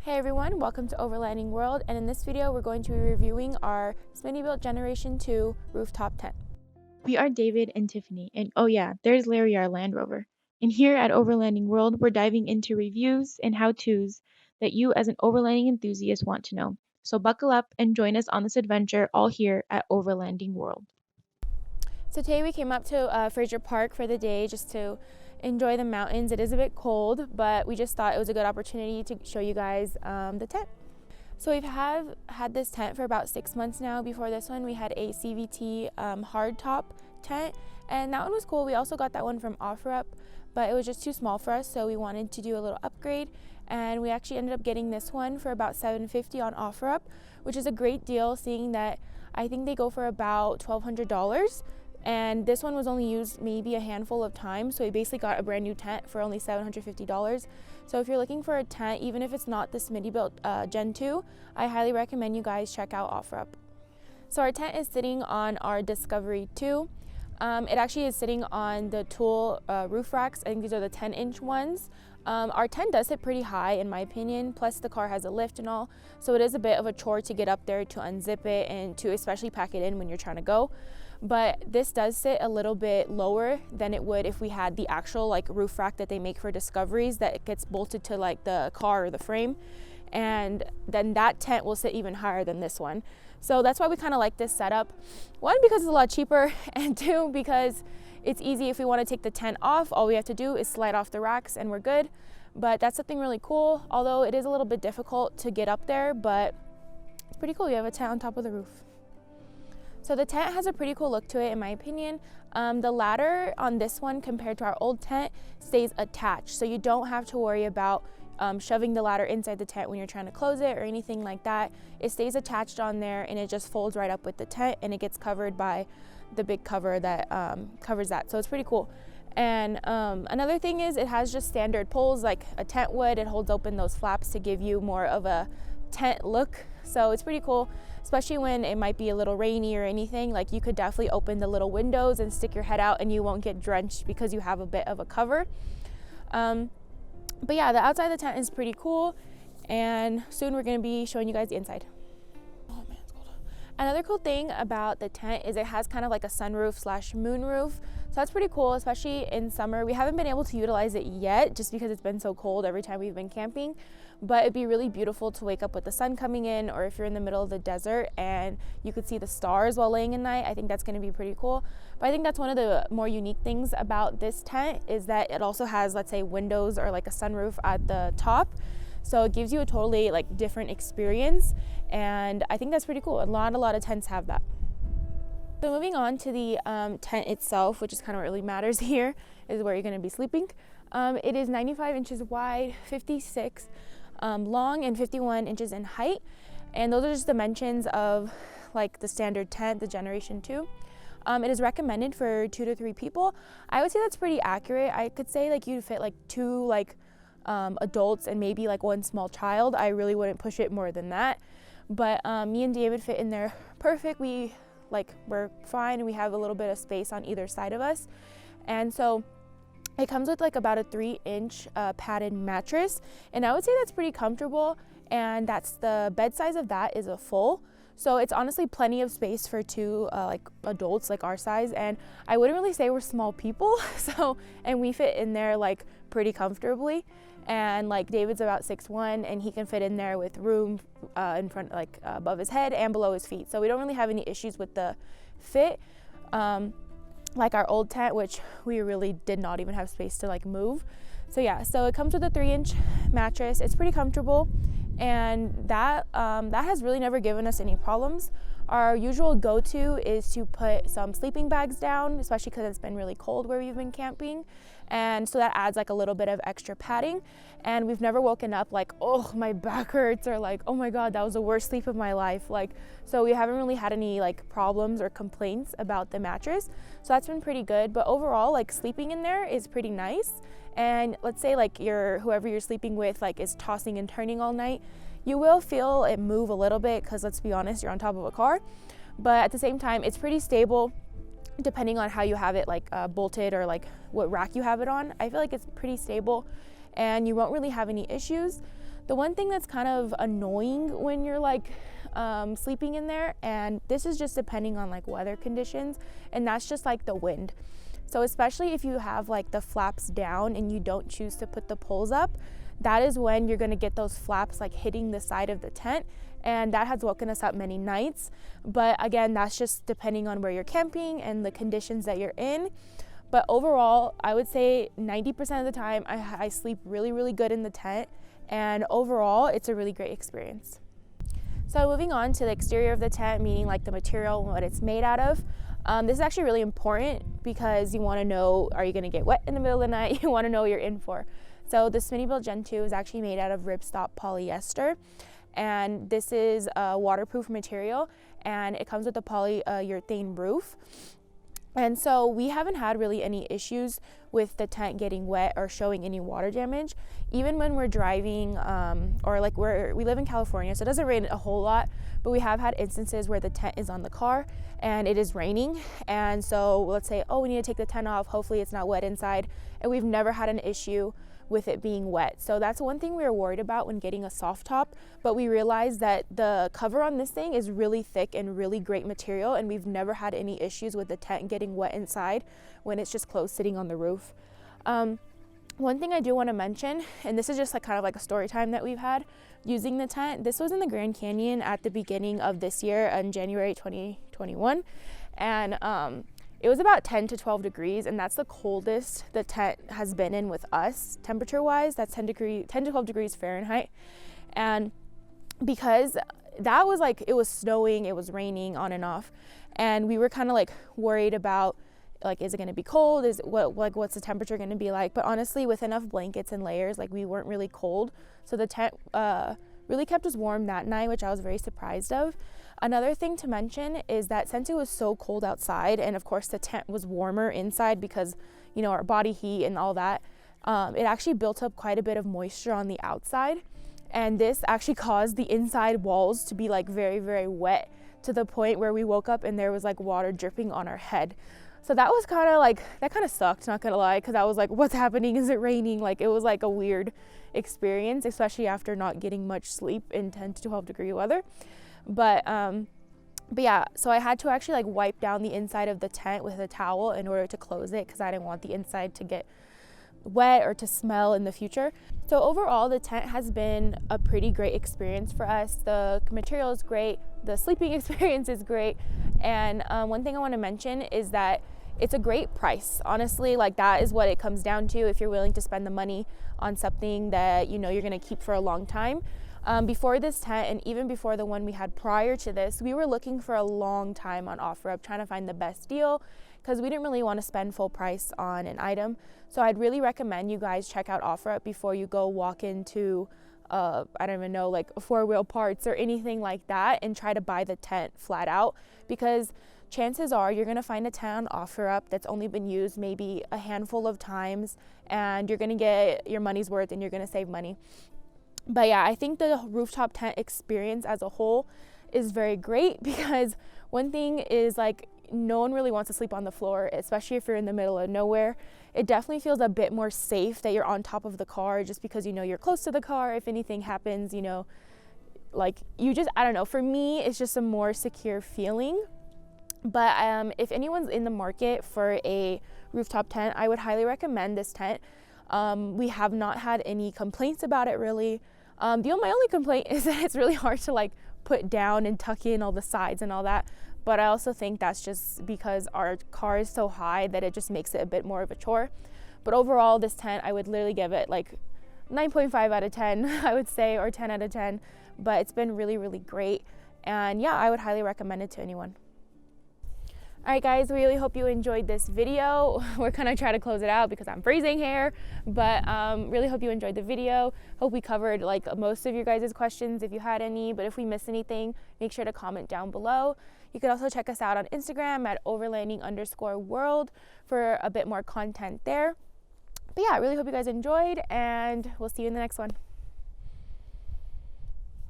Hey everyone, welcome to Overlanding World, and in this video we're going to be reviewing our SmittyBilt Generation 2 rooftop tent. We are David and Tiffany, and oh yeah, there's Larry, our Land Rover. And here at Overlanding World, we're diving into reviews and how-tos that you as an overlanding enthusiast want to know. So buckle up and join us on this adventure all here at Overlanding World. So today we came up to Fraser Park for the day just to enjoy the mountains. It is a bit cold, but we just thought it was a good opportunity to show you guys the tent. So we've had this tent for about 6 months now. Before this one, we had a CVT hardtop tent, and that one was cool. We also got that one from OfferUp, but it was just too small for us, so we wanted to do a little upgrade, and we actually ended up getting this one for about $750 on OfferUp, which is a great deal, seeing that I think they go for about $1,200. And this one was only used maybe a handful of times, so we basically got a brand new tent for only $750. So if you're looking for a tent, even if it's not the SmittyBilt Gen 2, I highly recommend you guys check out OfferUp. So our tent is sitting on our Discovery 2. It actually is sitting on the Tool roof racks. I think these are the 10-inch ones. Our tent does sit pretty high in my opinion, plus the car has a lift and all, so it is a bit of a chore to get up there to unzip it and to especially pack it in when you're trying to go. But this does sit a little bit lower than it would if we had the actual like roof rack that they make for Discoveries that gets bolted to like the car or the frame, and then that tent will sit even higher than this one. So that's why we kind of like this setup. One, because it's a lot cheaper, and two, because it's easy. If we want to take the tent off, all we have to do is slide off the racks and we're good. But that's something really cool, although it is a little bit difficult to get up there, but it's pretty cool. You have a tent on top of the roof. So the tent has a pretty cool look to it in my opinion. The ladder on this one compared to our old tent stays attached, so you don't have to worry about shoving the ladder inside the tent when you're trying to close it or anything like that. It stays attached on there and it just folds right up with the tent, and it gets covered by the big cover that covers that, so it's pretty cool. And another thing is it has just standard poles like a tent would. It holds open those flaps to give you more of a tent look, so it's pretty cool, especially when it might be a little rainy or anything. Like, you could definitely open the little windows and stick your head out and you won't get drenched because you have a bit of a cover. But yeah, the outside of the tent is pretty cool, and soon we're going to be showing you guys the inside. Oh man, it's cold. Another cool thing about the tent is it has kind of like a sunroof slash moonroof, so that's pretty cool, especially in summer. We haven't been able to utilize it yet just because it's been so cold every time we've been camping, but it'd be really beautiful to wake up with the sun coming in, or if you're in the middle of the desert and you could see the stars while laying at night. I think that's going to be pretty cool. But I think that's one of the more unique things about this tent is that it also has, let's say, windows or like a sunroof at the top, so it gives you a totally like different experience, and I think that's pretty cool. A lot of tents have that. So moving on to the tent itself, which is kind of what really matters here, is where you're going to be sleeping. It is 95 inches wide, 56 long, and 51 inches in height, and those are just dimensions of like the standard tent, the Generation 2. It is recommended for 2 to 3 people. I would say that's pretty accurate. I could say like you'd fit like 2 like adults and maybe like 1 small child. I really wouldn't push it more than that, but me and David fit in there perfect. We're fine, and we have a little bit of space on either side of us. And so it comes with like about a 3-inch padded mattress, and I would say that's pretty comfortable, and that's the bed size of that is a full, so it's honestly plenty of space for 2 like adults like our size, and I wouldn't really say we're small people. So, and we fit in there like pretty comfortably, and like David's about 6'1", and he can fit in there with room in front, like above his head and below his feet, so we don't really have any issues with the fit, like our old tent, which we really did not even have space to like move. So yeah, so it comes with a 3-inch mattress. It's pretty comfortable, and that has really never given us any problems. Our usual go-to is to put some sleeping bags down, especially because it's been really cold where we've been camping, and so that adds like a little bit of extra padding. And we've never woken up like, oh, my back hurts, or like, oh my god, that was the worst sleep of my life. Like, so we haven't really had any like problems or complaints about the mattress, so that's been pretty good. But overall, like, sleeping in there is pretty nice. And let's say like whoever you're sleeping with like is tossing and turning all night, you will feel it move a little bit because, let's be honest, you're on top of a car. But at the same time, it's pretty stable depending on how you have it like bolted or like what rack you have it on. I feel like it's pretty stable and you won't really have any issues. The one thing that's kind of annoying when you're like sleeping in there, and this is just depending on like weather conditions, and that's just like the wind. So especially if you have like the flaps down and you don't choose to put the poles up, that is when you're gonna get those flaps like hitting the side of the tent, and that has woken us up many nights. But again, that's just depending on where you're camping and the conditions that you're in. But overall, I would say 90% of the time I sleep really, really good in the tent, and overall it's a really great experience. So moving on to the exterior of the tent, meaning like the material and what it's made out of. This is actually really important because you want to know, are you going to get wet in the middle of the night? You want to know what you're in for. So the SmittyBilt Gen 2 is actually made out of ripstop polyester, and this is a waterproof material, and it comes with a polyurethane roof. And so we haven't had really any issues with the tent getting wet or showing any water damage. Even when we're driving, or like we live in California, so it doesn't rain a whole lot, but we have had instances where the tent is on the car and it is raining. And so let's say, oh, we need to take the tent off, hopefully it's not wet inside. And we've never had an issue with it being wet. So that's one thing we were worried about when getting a soft top, but we realized that the cover on this thing is really thick and really great material, and we've never had any issues with the tent getting wet inside when it's just closed sitting on the roof. One thing I do want to mention, and this is just like kind of like a story time that we've had using the tent. This was in the Grand Canyon at the beginning of this year in January 2021, and it was about 10 to 12 degrees, and that's the coldest the tent has been in with us, temperature-wise. That's 10 to 12 degrees Fahrenheit. And because that was like, it was snowing, it was raining on and off, and we were kind of like worried about, like, is it going to be cold? What's the temperature going to be like? But honestly, with enough blankets and layers, like, we weren't really cold. So the tent really kept us warm that night, which I was very surprised of. Another thing to mention is that since it was so cold outside, and of course the tent was warmer inside because, you know, our body heat and all that, it actually built up quite a bit of moisture on the outside. And this actually caused the inside walls to be like very, very wet, to the point where we woke up and there was like water dripping on our head. So that was kind of like, that kind of sucked, not gonna lie, because I was like, what's happening? Is it raining? Like, it was like a weird experience, especially after not getting much sleep in 10 to 12 degree weather. But yeah, so I had to actually like wipe down the inside of the tent with a towel in order to close it, because I didn't want the inside to get wet or to smell in the future. So overall, the tent has been a pretty great experience for us. The material is great, the sleeping experience is great, and one thing I want to mention is that it's a great price. Honestly, like, that is what it comes down to if you're willing to spend the money on something that you know you're going to keep for a long time. Before this tent, and even before the one we had prior to this, we were looking for a long time on OfferUp, trying to find the best deal, because we didn't really want to spend full price on an item. So I'd really recommend you guys check out OfferUp before you go walk into, I don't even know, like 4-wheel parts or anything like that, and try to buy the tent flat out, because chances are you're going to find a tent on OfferUp that's only been used maybe a handful of times, and you're going to get your money's worth and you're going to save money. But yeah, I think the rooftop tent experience as a whole is very great, because one thing is, like, no one really wants to sleep on the floor, especially if you're in the middle of nowhere. It definitely feels a bit more safe that you're on top of the car, just because you know you're close to the car. If anything happens, you know, like, you just, I don't know, for me it's just a more secure feeling. But if anyone's in the market for a rooftop tent, I would highly recommend this tent. We have not had any complaints about it, really. My only complaint is that it's really hard to like put down and tuck in all the sides and all that. But I also think that's just because our car is so high that it just makes it a bit more of a chore. But overall, this tent, I would literally give it like 9.5 out of 10, I would say, or 10 out of 10. But it's been really, really great. And yeah, I would highly recommend it to anyone. All right, guys, really hope you enjoyed this video. We're gonna try to close it out because I'm freezing here, but really hope you enjoyed the video. Hope we covered like most of your guys' questions if you had any, but if we missed anything, make sure to comment down below. You can also check us out on Instagram at overlanding_world for a bit more content there. But yeah, I really hope you guys enjoyed, and we'll see you in the next one.